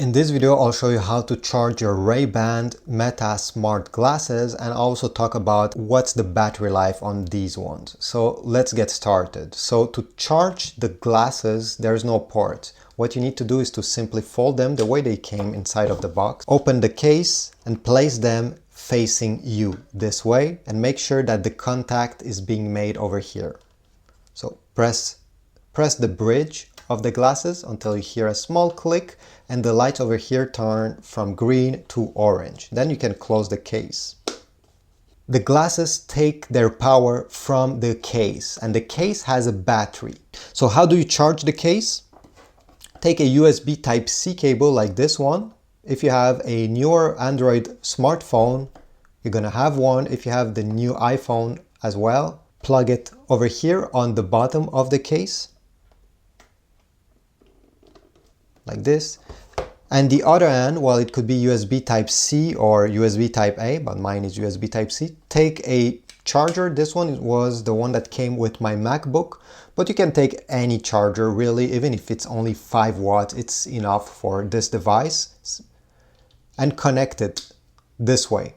In this video, I'll show you how to charge your Ray-Ban Meta smart glasses and also talk about what's the battery life on these ones. So let's get started. So to charge the glasses, there's no port. What you need to do is to simply fold them the way they came inside of the box, open the case and place them facing you this way and make sure that the contact is being made over here. So press the bridge of the glasses until you hear a small click and the lights over here turn from green to orange. Then you can close the case. The glasses take their power from the case and the case has a battery. So how do you charge the case? Take a USB Type-C cable like this one. If you have a newer Android smartphone, you're gonna have one. If you have the new iPhone as well, plug it over here on the bottom of the case. Like this. And the other end, well, it could be USB Type-C or USB Type-A, but mine is USB Type-C. Take a charger. This one was the one that came with my MacBook, but you can take any charger really, even if it's only 5 watts, it's enough for this device, and connect it this way.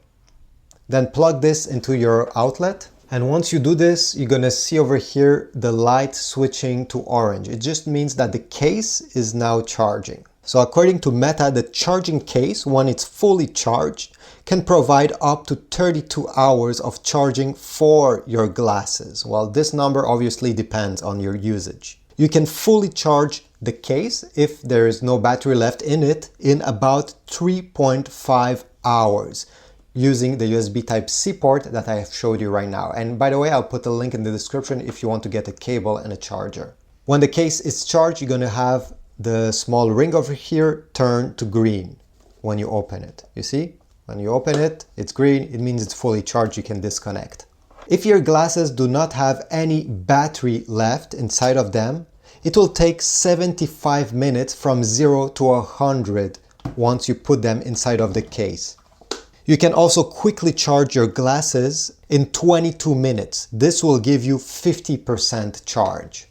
Then plug this into your outlet. And once you do this, you're gonna see over here the light switching to orange. It just means that the case is now charging. So according to Meta, the charging case, when it's fully charged, can provide up to 32 hours of charging for your glasses. Well, this number obviously depends on your usage. You can fully charge the case if there is no battery left in it in about 3.5 hours. Using the USB Type-C port that I have showed you right now. And by the way, I'll put a link in the description if you want to get a cable and a charger. When the case is charged, you're going to have the small ring over here turn to green when you open it. You see? When you open it, it's green. It means it's fully charged. You can disconnect. If your glasses do not have any battery left inside of them, it will take 75 minutes from 0 to 100 once you put them inside of the case. You can also quickly charge your glasses in 22 minutes. This will give you 50% charge.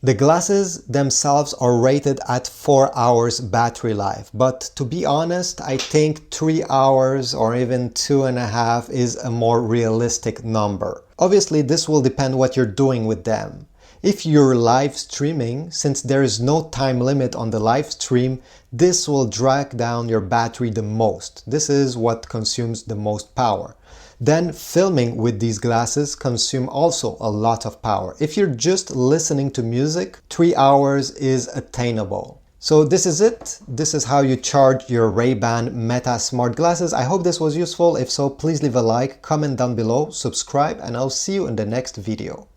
The glasses themselves are rated at 4 hours battery life, but to be honest, I think 3 hours or even 2.5 is a more realistic number. Obviously, this will depend what you're doing with them. If you're live streaming, since there is no time limit on the live stream, this will drag down your battery the most. This is what consumes the most power. Then filming with these glasses consume also a lot of power. If you're just listening to music, 3 hours is attainable. So this is it. This is how you charge your Ray-Ban Meta smart glasses. I hope this was useful. If so, please leave a like, comment down below, subscribe, and I'll see you in the next video.